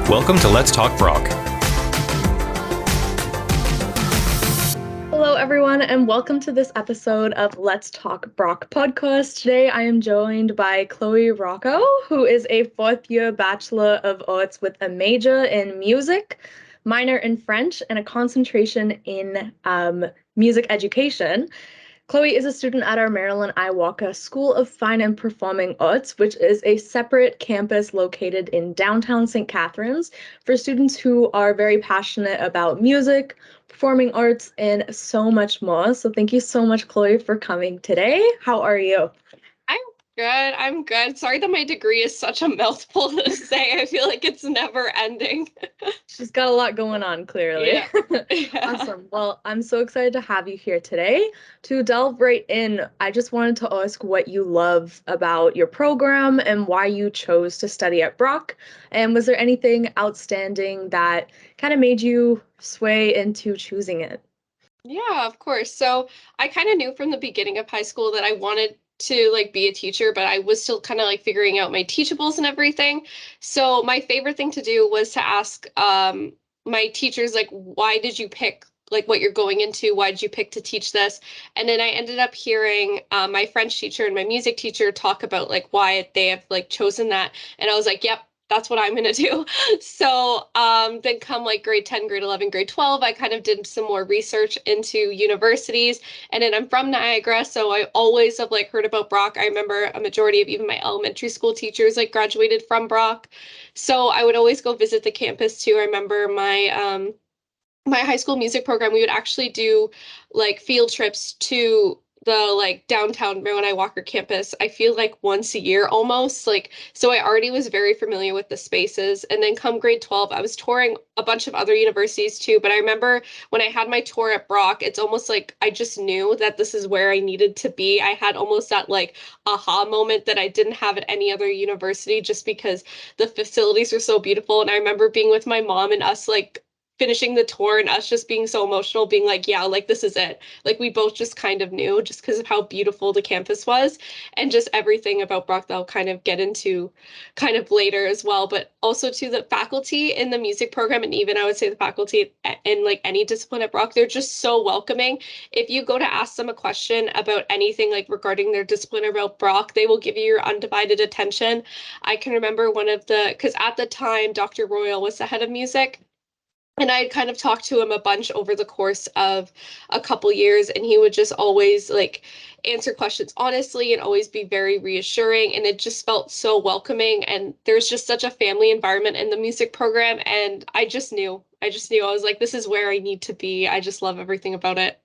Welcome to Let's Talk Brock. Hello, everyone, and welcome to this episode of Let's Talk Brock podcast. Today, I am joined by Chloe Racho, who is a fourth-year Bachelor of Arts with a major in music, minor in French, and a concentration in music education. Chloe is a student at our Marilyn I School of Fine and Performing Arts, which is a separate campus located in downtown St. Catharines for students who are very passionate about music, performing arts, and so much more. So thank you so much, Chloe, for coming today. How are you? I'm good. Sorry that my degree is such a mouthful to say. I feel like it's never ending. She's got a lot going on, clearly. Yeah. Awesome. Well, I'm so excited to have you here today. To delve right in, I just wanted to ask what you love about your program and why you chose to study at Brock. And was there anything outstanding that kind of made you sway into choosing it? Yeah, of course. So I kind of knew from the beginning of high school that I wanted to be a teacher, but I was still kind of figuring out my teachables and everything. So my favorite thing to do was to ask my teachers why did you pick what you're going into? Why did you pick to teach this? And then I ended up hearing my French teacher and my music teacher talk about why they have chosen that, and I was like, yep, that's what I'm gonna do. So then come grade 10, grade 11, grade 12, I kind of did some more research into universities. And then I'm from Niagara, so I always have heard about Brock. I remember a majority of even my elementary school teachers graduated from Brock. So I would always go visit the campus too. I remember my high school music program, we would actually do field trips to the downtown Marilyn I campus. I feel once a year almost. So I already was very familiar with the spaces. And then come grade 12, I was touring a bunch of other universities too. But I remember when I had my tour at Brock, it's almost like I just knew that this is where I needed to be. I had almost that aha moment that I didn't have at any other university, just because the facilities are so beautiful. And I remember being with my mom and us finishing the tour and us just being so emotional, being yeah, this is it. We both just kind of knew, just because of how beautiful the campus was, and just everything about Brock that I'll kind of get into kind of later as well. But also to the faculty in the music program, and even I would say the faculty in any discipline at Brock, they're just so welcoming. If you go to ask them a question about anything regarding their discipline or about Brock, they will give you your undivided attention. I can remember because at the time, Dr. Royal was the head of music, and I had kind of talked to him a bunch over the course of a couple years, and he would just always answer questions honestly and always be very reassuring. And it just felt so welcoming. And there's just such a family environment in the music program. And I was like, this is where I need to be. I just love everything about it.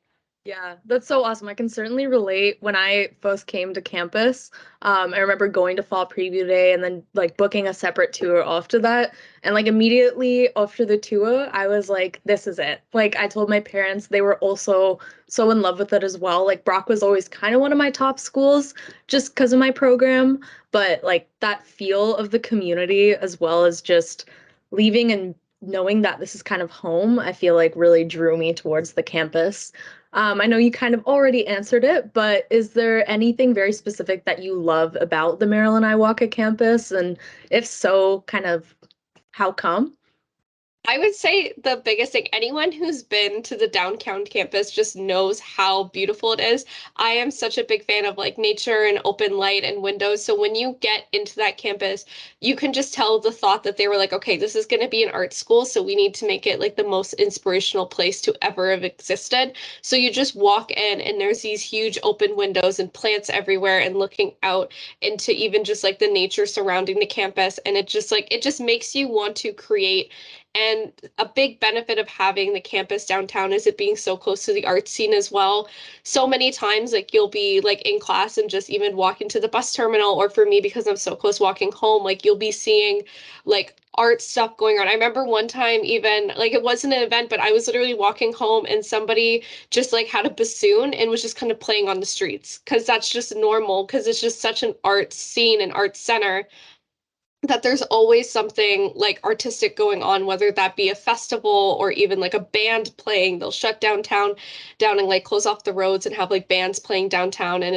Yeah, that's so awesome. I can certainly relate. When I first came to campus, I remember going to fall preview day and then booking a separate tour after that. And immediately after the tour, I was like, this is it. I told my parents, they were also so in love with it as well. Brock was always kind of one of my top schools just because of my program, but that feel of the community as well as just leaving and knowing that this is kind of home, I feel really drew me towards the campus. I know you kind of already answered it, but is there anything very specific that you love about the Marilyn I campus? And if so, kind of how come? I would say the biggest thing, anyone who's been to the downtown campus just knows how beautiful it is. I am such a big fan of nature and open light and windows. So when you get into that campus, you can just tell the thought that they were okay, this is going to be an art school, so we need to make it the most inspirational place to ever have existed. So you just walk in and there's these huge open windows and plants everywhere, and looking out into even just the nature surrounding the campus. And it just makes you want to create. And a big benefit of having the campus downtown is it being so close to the art scene as well. So many times, you'll be in class and just even walking to the bus terminal, or for me, because I'm so close walking home, you'll be seeing art stuff going on. I remember one time even it wasn't an event, but I was literally walking home and somebody just had a bassoon and was just kind of playing on the streets, because that's just normal, because it's just such an art scene and art center that there's always something artistic going on, whether that be a festival or even a band playing. They'll shut downtown down and close off the roads and have bands playing downtown. And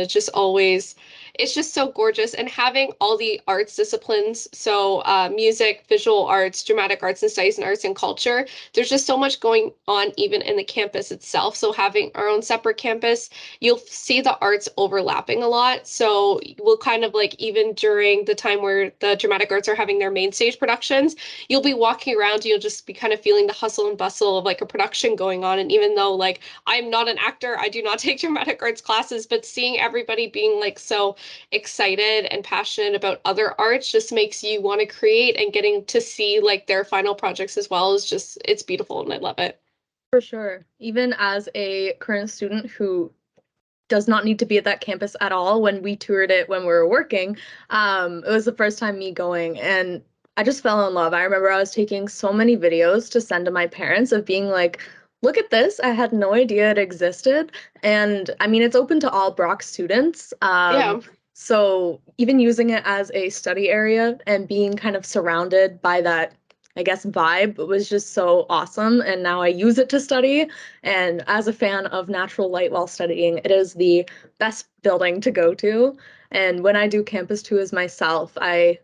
it's just so gorgeous. And having all the arts disciplines, so music, visual arts, dramatic arts and studies, and arts and culture, there's just so much going on even in the campus itself. So having our own separate campus, you'll see the arts overlapping a lot. So we'll kind of like, even during the time where the dramatic arts are having their main stage productions, you'll be walking around, you'll just be kind of feeling the hustle and bustle of like a production going on. And even though like I'm not an actor, I do not take dramatic arts classes, but seeing everybody being like so excited and passionate about other arts just makes you want to create, and getting to see like their final projects as well is just, it's beautiful and I love it. For sure. Even as a current student who does not need to be at that campus at all, when we toured it when we were working, it was the first time me going, and I just fell in love. I remember I was taking so many videos to send to my parents of being like, look at this. I had no idea it existed. And I mean, it's open to all Brock students. Yeah. So even using it as a study area and being kind of surrounded by that, I guess, vibe was just so awesome. And now I use it to study. And as a fan of natural light while studying, it is the best building to go to. And when I do campus tours myself,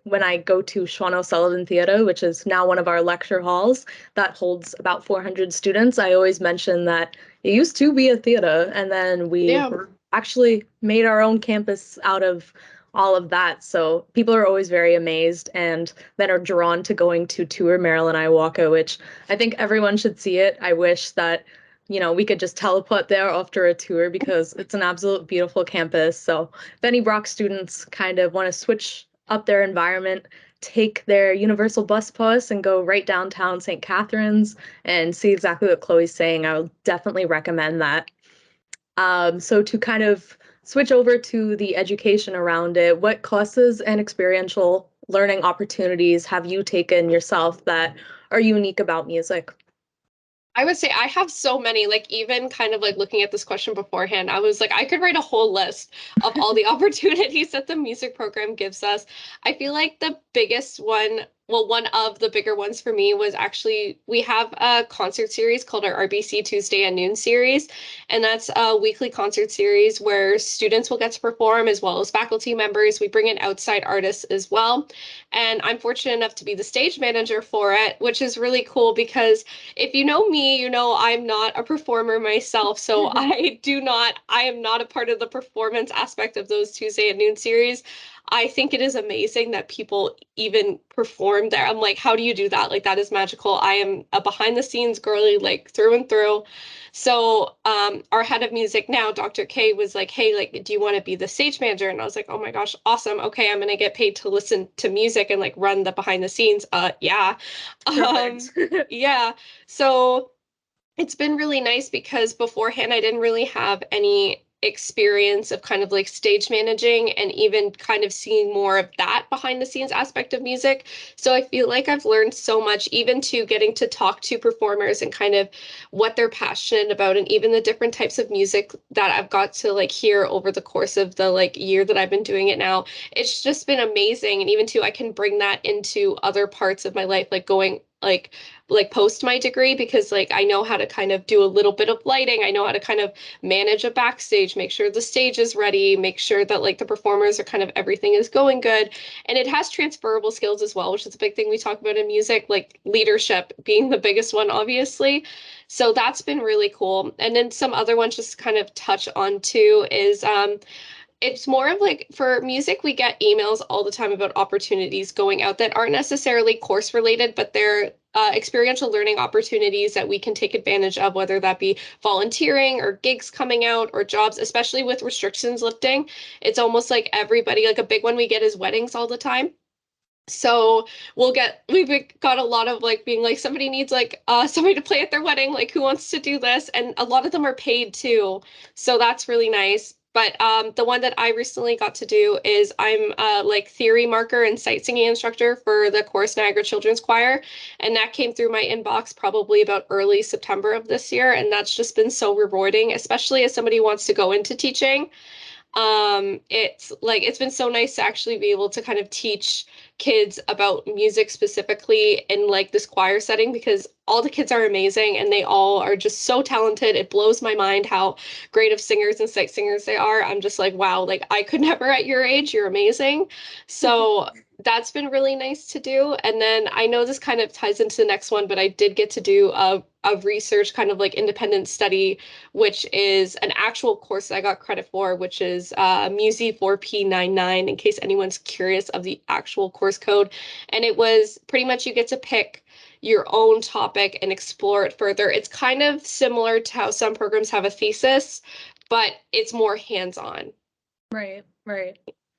when I go to Sean O'Sullivan Theatre, which is now one of our lecture halls that holds about 400 students, I always mention that it used to be a theater, and then we Yeah. actually made our own campus out of all of that. So people are always very amazed and then are drawn to going to tour Marilyn I, which I think everyone should see it. I wish that we could just teleport there after a tour because it's an absolute beautiful campus. So if any Brock students kind of want to switch up their environment, take their Universal Bus Pass and go right downtown St. Catharines and see exactly what Chloe's saying, I would definitely recommend that. So to kind of switch over to the education around it, what classes and experiential learning opportunities have you taken yourself that are unique about music? I would say I have so many, like even kind of like looking at this question beforehand, I was like, I could write a whole list of all the opportunities that the music program gives us. I feel like the biggest one, well, one of the bigger ones for me was actually we have a concert series called our RBC Tuesday at Noon series. And that's a weekly concert series where students will get to perform as well as faculty members. We bring in outside artists as well. And I'm fortunate enough to be the stage manager for it, which is really cool because if you know me, you know I'm not a performer myself, so I am not a part of the performance aspect of those Tuesday at Noon series. I think it is amazing that people even perform there. I'm like, how do you do that? Like, that is magical. I am a behind the scenes girly, like through and through. So, our head of music now, Dr. K, was like, hey, like, do you want to be the stage manager? And I was like, oh my gosh, awesome. Okay, I'm gonna get paid to listen to music and like run the behind the scenes. Yeah. Um, Perfect. yeah. So it's been really nice because beforehand I didn't really have any experience of kind of like stage managing and even kind of seeing more of that behind the scenes aspect of music. So I feel like I've learned so much, even to getting to talk to performers and kind of what they're passionate about, and even the different types of music that I've got to like hear over the course of the like year that I've been doing it now. It's just been amazing. And even too, I can bring that into other parts of my life, like going like post my degree, because like I know how to kind of do a little bit of lighting. I know how to kind of manage a backstage, make sure the stage is ready, make sure that like the performers are kind of everything is going good. And it has transferable skills as well, which is a big thing we talk about in music, like leadership being the biggest one, obviously. So that's been really cool. And then some other ones just kind of touch on too is it's more of like for music, we get emails all the time about opportunities going out that aren't necessarily course related, but they're experiential learning opportunities that we can take advantage of, whether that be volunteering or gigs coming out or jobs, especially with restrictions lifting. It's almost like everybody, like a big one we get is weddings all the time. So we've got a lot of like being like somebody needs like somebody to play at their wedding, like who wants to do this? And a lot of them are paid too. So that's really nice. But the one that I recently got to do is I'm like theory marker and sight singing instructor for the Chorus Niagara Children's Choir. And that came through my inbox probably about early September of this year. And that's just been so rewarding, especially as somebody who wants to go into teaching. It's been so nice to actually be able to kind of teach kids about music specifically in like this choir setting because all the kids are amazing and they all are just so talented. It blows my mind how great of singers and sight singers they are. I'm just like, wow, like I could never at your age. You're amazing. So that's been really nice to do. And then I know this kind of ties into the next one, but I did get to do a research kind of like independent study, which is an actual course that I got credit for, which is Musi 4P99, in case anyone's curious of the actual course code. And it was pretty much you get to pick your own topic and explore it further. It's kind of similar to how some programs have a thesis, but it's more hands-on. Right, right.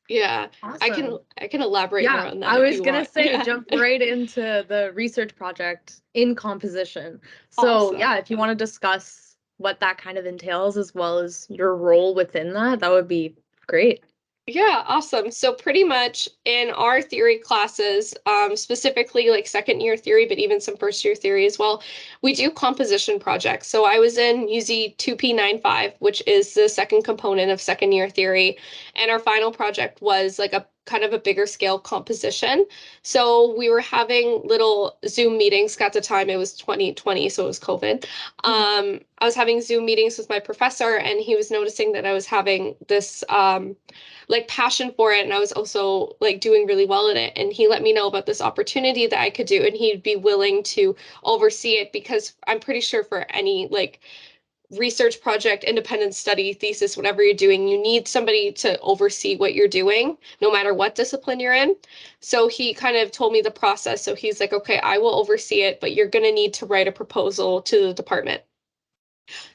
Yeah, Awesome. I can elaborate more Yeah, on that I if was you gonna want. say Yeah. jump right into the research project in composition. So Awesome. yeah, if you want to discuss what that kind of entails as well as your role within that, that would be great. Yeah, awesome. So pretty much in our theory classes, specifically like second year theory, but even some first year theory as well, we do composition projects. So I was in UZ 2P95, which is the second component of second year theory, and our final project was like a kind of a bigger scale composition. So we were having little Zoom meetings. At the time, it was 2020, so it was COVID. I was having Zoom meetings with my professor, and he was noticing that I was having this like passion for it, and I was also like doing really well in it, and he let me know about this opportunity that I could do, and he'd be willing to oversee it because I'm pretty sure for any like research project, independent study, thesis, whatever you're doing, you need somebody to oversee what you're doing, no matter what discipline you're in. So he kind of told me the process. So he's like, okay, I will oversee it, but you're going to need to write a proposal to the department.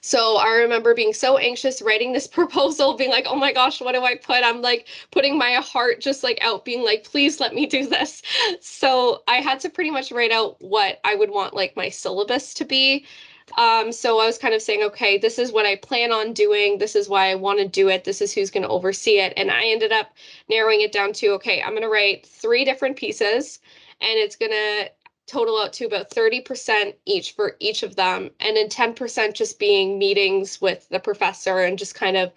So I remember being so anxious writing this proposal, being like, oh my gosh, what do I put? I'm like putting my heart just like out, being like, please let me do this. So I had to pretty much write out what I would want like my syllabus to be. So I was kind of saying, okay, this is what I plan on doing. This is why I want to do it. This is who's going to oversee it. And I ended up narrowing it down to, okay, I'm going to write three different pieces and it's going to total out to about 30% each for each of them. And then 10% just being meetings with the professor and just kind of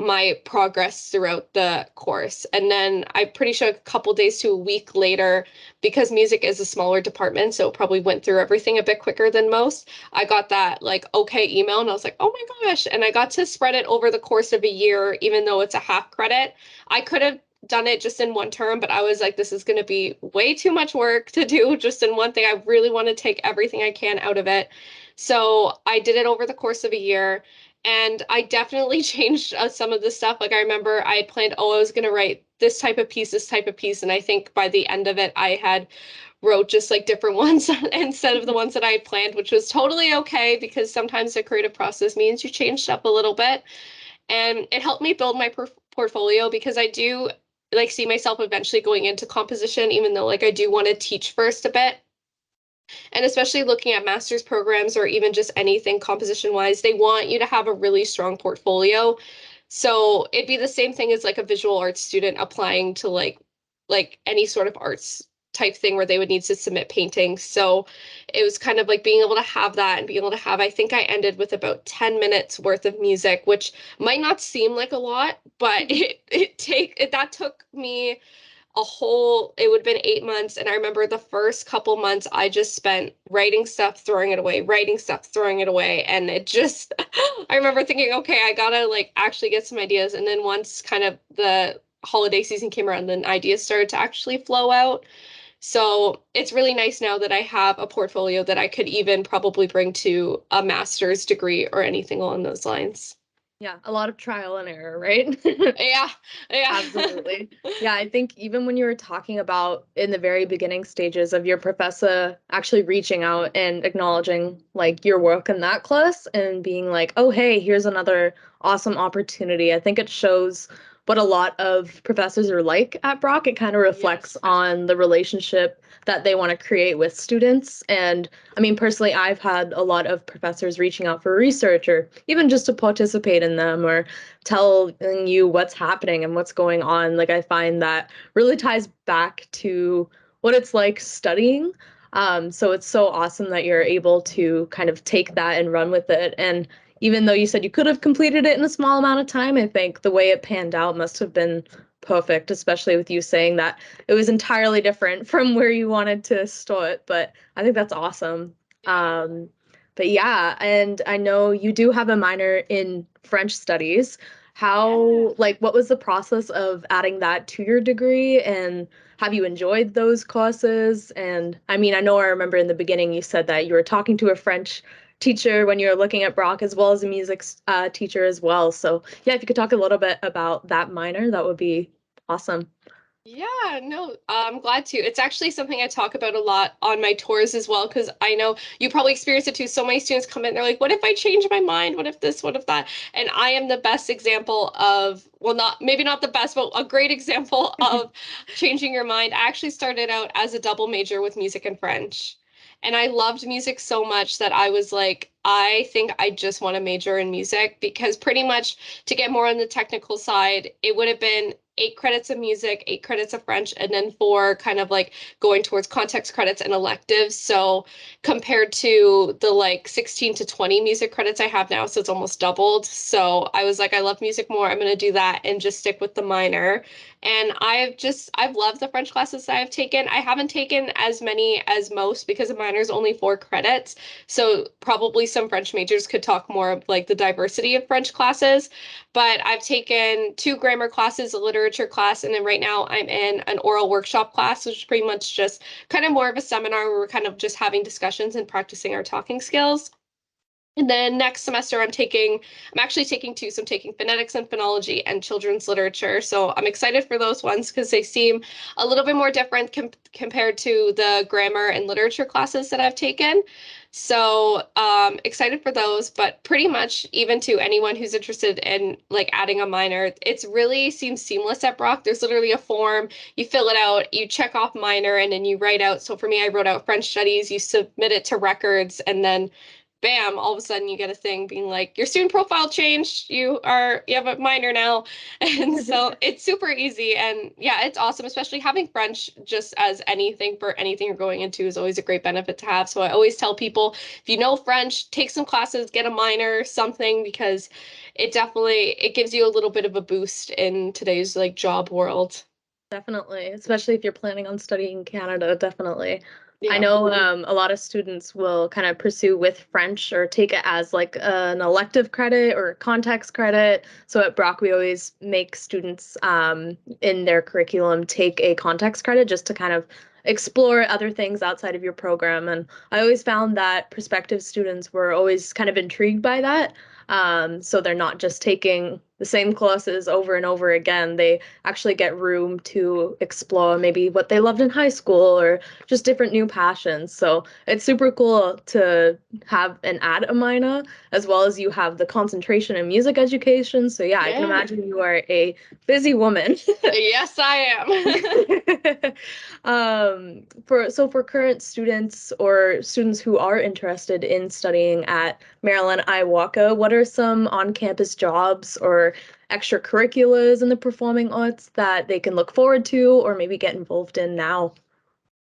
my progress throughout the course. And then I'm pretty sure a couple days to a week later, because music is a smaller department, so it probably went through everything a bit quicker than most. I got that like okay email and I was like, oh my gosh. And I got to spread it over the course of a year, even though it's a half credit. I could have done it just in one term, but I was like, this is going to be way too much work to do just in one thing. I really want to take everything I can out of it. So I did it over the course of a year. And I definitely changed some of the stuff. Like I remember I had planned, oh, I was going to write this type of piece, this type of piece. And I think by the end of it, I had wrote just like different ones instead of the ones that I had planned, which was totally okay because sometimes the creative process means you change stuff a little bit. And it helped me build my portfolio because I do like see myself eventually going into composition, even though like I do want to teach first a bit. And especially looking at master's programs or even just anything composition wise, they want you to have a really strong portfolio. So it'd be the same thing as like a visual arts student applying to like any sort of arts type thing where they would need to submit paintings. So it was kind of like being able to have that and being able to have, I think I ended with about 10 minutes worth of music, which might not seem like a lot, but that took me a whole, it would have been 8 months. And I remember the first couple months I just spent writing stuff, throwing it away, writing stuff, throwing it away. And it just, I remember thinking, okay, I gotta like actually get some ideas. And then once kind of the holiday season came around, then ideas started to actually flow out. So it's really nice now that I have a portfolio that I could even probably bring to a master's degree or anything along those lines. Yeah, a lot of trial and error, right? Yeah, yeah. Absolutely. Yeah, I think even when you were talking about in the very beginning stages of your professor actually reaching out and acknowledging like your work in that class and being like, oh, hey, here's another awesome opportunity. I think it shows what a lot of professors are like at Brock. It kind of reflects Yes. on the relationship that they want to create with students. And I mean, personally, I've had a lot of professors reaching out for research or even just to participate in them or telling you what's happening and what's going on. Like I find that really ties back to what it's like studying. So it's so awesome that you're able to kind of take that and run with it. And even though you said you could have completed it in a small amount of time, I think the way it panned out must have been perfect, especially with you saying that it was entirely different from where you wanted to start. But I think that's awesome. Yeah. Um, but yeah, and I know you do have a minor in French studies. Yeah. What was the process of adding that to your degree? And have you enjoyed those courses? And I mean, I know I remember in the beginning you said that you were talking to a French teacher when you were looking at Brock as well as a music teacher as well. So yeah, if you could talk a little bit about that minor, that would be awesome. Yeah, no, I'm glad to. It's actually something I talk about a lot on my tours as well, because I know you probably experience it too. So many students come in, they're like, what if I change my mind? What if this? What if that? And I am the best example of, well, not maybe not the best, but a great example of changing your mind. I actually started out as a double major with music and French. And I loved music so much that I was like, I think I just want to major in music because pretty much to get more on the technical side, it would have been 8 credits of music, 8 credits of French, and then 4 kind of like going towards context credits and electives. So compared to the like 16 to 20 music credits I have now, so it's almost doubled. So I was like, I love music more. I'm going to do that and just stick with the minor. And I've loved the French classes that I've taken. I haven't taken as many as most because a minor is only 4 credits. So probably some French majors could talk more of like the diversity of French classes. But I've taken 2 grammar classes, a literature class, and then right now I'm in an oral workshop class, which is pretty much just kind of more of a seminar where we're kind of just having discussions and practicing our talking skills. And then next semester, I'm actually taking 2. So I'm taking phonetics and phonology and children's literature. So I'm excited for those ones because they seem a little bit more different compared to the grammar and literature classes that I've taken. So excited for those, but pretty much even to anyone who's interested in like adding a minor, it's really seems seamless at Brock. There's literally a form, you fill it out, you check off minor, and then you write out. So for me, I wrote out French studies, you submit it to records, and then bam, all of a sudden you get a thing being like, your student profile changed, you have a minor now. And so it's super easy. And yeah, it's awesome, especially having French just as anything for anything you're going into is always a great benefit to have. So I always tell people, if you know French, take some classes, get a minor, something, because it gives you a little bit of a boost in today's like job world. Definitely, especially if you're planning on studying in Canada, definitely. I Yeah. know a lot of students will kind of pursue with French or take it as like an elective credit or context credit. So at Brock, we always make students in their curriculum take a context credit just to kind of explore other things outside of your program. And I always found that prospective students were always kind of intrigued by that. So they're not just taking the same classes over and over again. They actually get room to explore maybe what they loved in high school or just different new passions. So it's super cool to have an add a minor as well as you have the concentration in music education. So yeah, I can Yeah. imagine you are a busy woman. Yes, I am. For current students or students who are interested in studying at Marilyn I, what are some on-campus jobs or extracurriculars in the performing arts that they can look forward to or maybe get involved in now?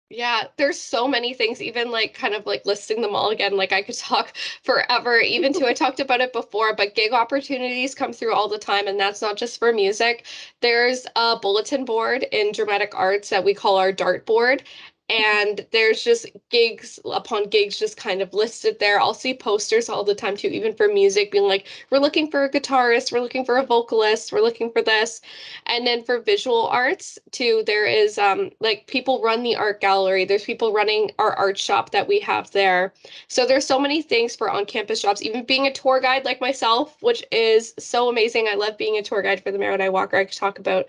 Yeah, there's so many things, even like kind of like listing them all again. Like I could talk forever, even to I talked about it before, but gig opportunities come through all the time, and that's not just for music. There's a bulletin board in dramatic arts that we call our dart board. And there's just gigs upon gigs just kind of listed there. I'll see posters all the time too, even for music, being like, we're looking for a guitarist, we're looking for a vocalist, we're looking for this. And then for visual arts too, there is like people run the art gallery. There's people running our art shop that we have there. So there's so many things for on-campus jobs, even being a tour guide like myself, which is so amazing. I love being a tour guide for the Marilyn I Walker. I could talk about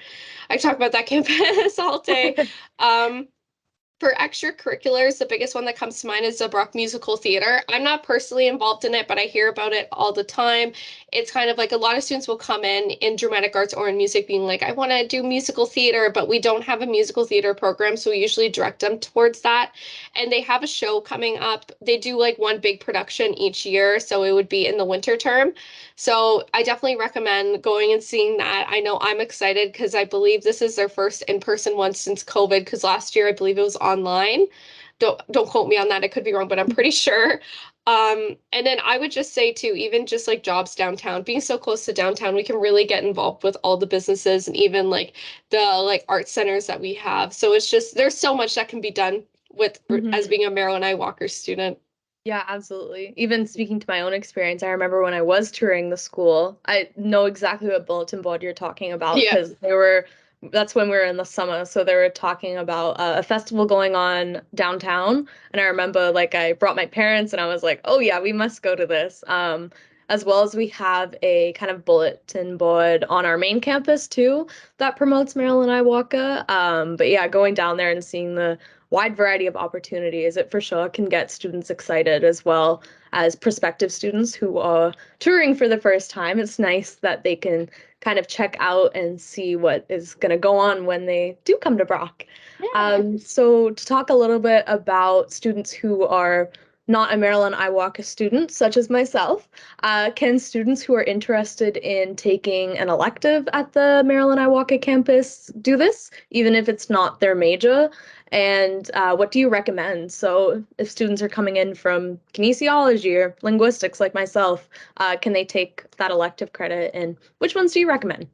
that campus all day. Um, for extracurriculars, the biggest one that comes to mind is the Brock Musical Theater. I'm not personally involved in it, but I hear about it all the time. It's kind of like a lot of students will come in dramatic arts or in music being like, I want to do musical theater, but we don't have a musical theater program, so we usually direct them towards that. And they have a show coming up. They do like one big production each year, so it would be in the winter term. So I definitely recommend going and seeing that. I know I'm excited because I believe this is their first in-person one since COVID, because last year I believe it was online. Don't quote me on that. It could be wrong, but I'm pretty sure. And then I would just say too, even just like jobs downtown, being so close to downtown, we can really get involved with all the businesses and even like the like art centers that we have. So it's just there's so much that can be done with as Mhm. being a Marilyn I. Walker student. Yeah, absolutely. Even speaking to my own experience, I remember when I was touring the school, I know exactly what bulletin board you're talking about Yeah. because that's when we were in the summer. So they were talking about a festival going on downtown. And I remember like I brought my parents and I was like, oh yeah, we must go to this. As well as we have a kind of bulletin board on our main campus too that promotes Marilyn I. Walker. But yeah, going down there and seeing the wide variety of opportunities. It for sure can get students excited as well as prospective students who are touring for the first time. It's nice that they can kind of check out and see what is going to go on when they do come to Brock. Yeah. So, to talk a little bit about students who are not a Marilyn Iwaka student, such as myself, can students who are interested in taking an elective at the Marilyn Iwaka campus do this, even if it's not their major? And what do you recommend? So, if students are coming in from kinesiology or linguistics like myself, can they take that elective credit? And which ones do you recommend?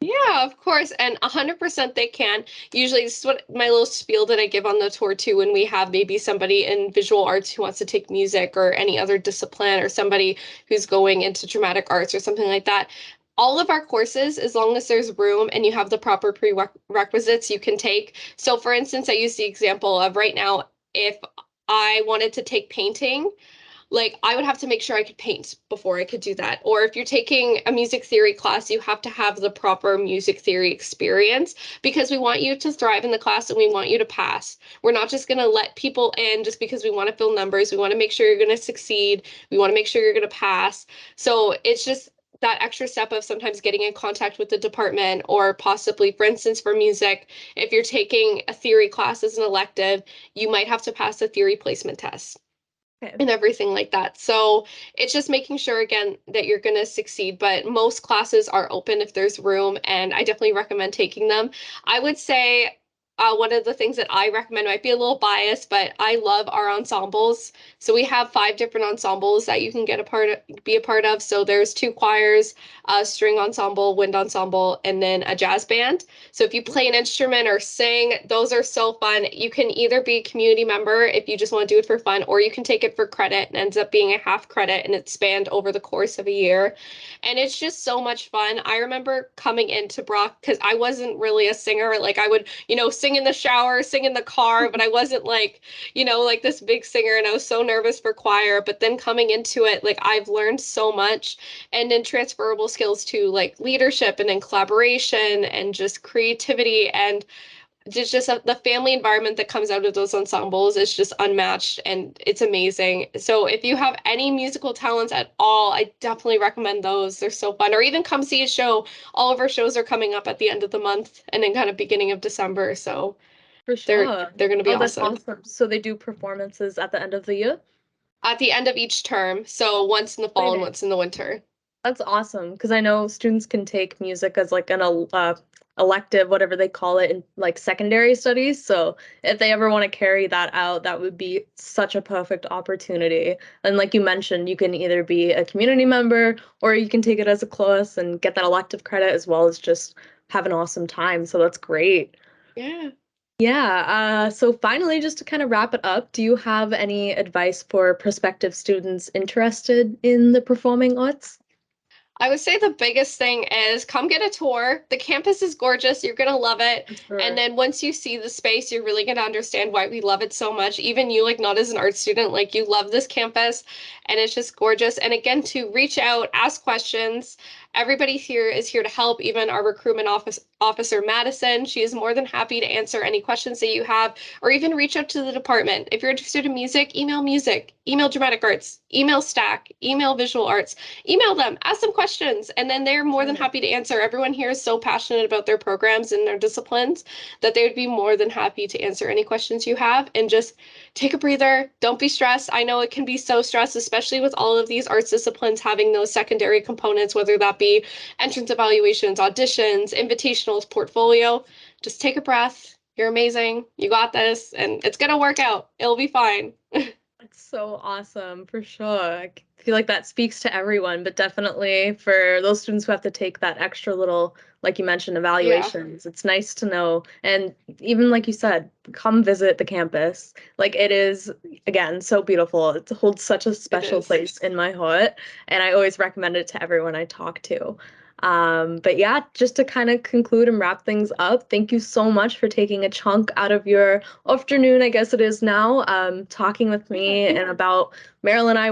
Yeah, of course. And 100% they can. Usually, this is what my little spiel that I give on the tour too, when we have maybe somebody in visual arts who wants to take music or any other discipline, or somebody who's going into dramatic arts or something like that. All of our courses, as long as there's room and you have the proper prerequisites, you can take. So, for instance, I use the example of right now, if I wanted to take painting, like I would have to make sure I could paint before I could do that. Or if you're taking a music theory class, you have to have the proper music theory experience because we want you to thrive in the class and we want you to pass. We're not just going to let people in just because we want to fill numbers. We want to make sure you're going to succeed. We want to make sure you're going to pass. So it's just that extra step of sometimes getting in contact with the department, or possibly, for instance, for music, if you're taking a theory class as an elective, you might have to pass a theory placement test Okay. and everything like that. So it's just making sure again that you're going to succeed. But most classes are open if there's room, and I definitely recommend taking them. I would say one of the things that I recommend might be a little biased, but I love our ensembles. So we have 5 different ensembles that you can get a part of, be a part of. So there's 2 choirs, a string ensemble, wind ensemble, and then a jazz band. So if you play an instrument or sing, those are so fun. You can either be a community member if you just want to do it for fun, or you can take it for credit and ends up being a half credit and it's spanned over the course of a year. And it's just so much fun. I remember coming into Brock because I wasn't really a singer. Like I would, sing in the shower, sing in the car, but I wasn't like, like this big singer, and I was so nervous for choir. But then coming into it, like I've learned so much, and then transferable skills to like leadership and then collaboration and just creativity, and just the family environment that comes out of those ensembles is just unmatched and it's amazing. So if you have any musical talents at all, I definitely recommend those. They're so fun. Or even come see a show. All of our shows are coming up at the end of the month and then kind of beginning of December. So For they're sure. they're going to be Oh, that's awesome. awesome. So they do performances at the end of the year? At the end of each term, so once in the fall and Exciting. once in the winter. That's awesome because I know students can take music as like an elective, whatever they call it, in like secondary studies. So if they ever want to carry that out, that would be such a perfect opportunity. And like you mentioned, you can either be a community member or you can take it as a class and get that elective credit as well as just have an awesome time. So that's great. Yeah. Yeah, so finally, just to kind of wrap it up, do you have any advice for prospective students interested in the performing arts? I would say the biggest thing is come get a tour. The campus is gorgeous. You're going to love it. For And sure. then once you see the space, you're really going to understand why we love it so much. Even you, like not as an art student, like you love this campus and it's just gorgeous. And again, to reach out, ask questions. Everybody here is here to help, even our recruitment officer, Madison. She is more than happy to answer any questions that you have, or even reach out to the department. If you're interested in music, email dramatic arts, email stack, email visual arts, email them, ask them questions, and then they're more than Sure. happy to answer. Everyone here is so passionate about their programs and their disciplines that they would be more than happy to answer any questions you have. And just take a breather. Don't be stressed. I know it can be so stressed, especially with all of these arts disciplines having those secondary components, whether that be entrance evaluations, auditions, invitationals, portfolio. Just take a breath. You're amazing. You got this, and it's gonna work out. It'll be fine. That's so awesome, for sure. Feel like that speaks to everyone, but definitely for those students who have to take that extra little, like you mentioned, Yeah, evaluations, it's nice to know. And even like you said, come visit the campus. Like it is, again, so beautiful. It holds such a it special is. place in my heart, and I always recommend it to everyone I talk to. But yeah, just to kind of conclude and wrap things up, thank you so much for taking a chunk out of your afternoon, I guess it is now, talking with Yeah, me and about Marilyn I.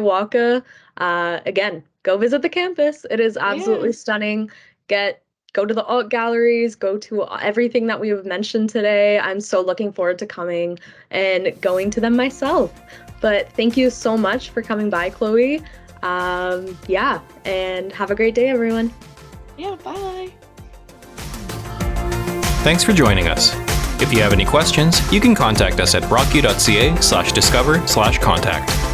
Again, go visit the campus. It is yeah, absolutely stunning. Go to the art galleries, go to everything that we have mentioned today. I'm so looking forward to coming and going to them myself. But thank you so much for coming by, Chloe. Yeah, and have a great day, everyone. yeah. Bye. Thanks for joining us. If you have any questions, you can contact us at rockview.ca/discover/contact.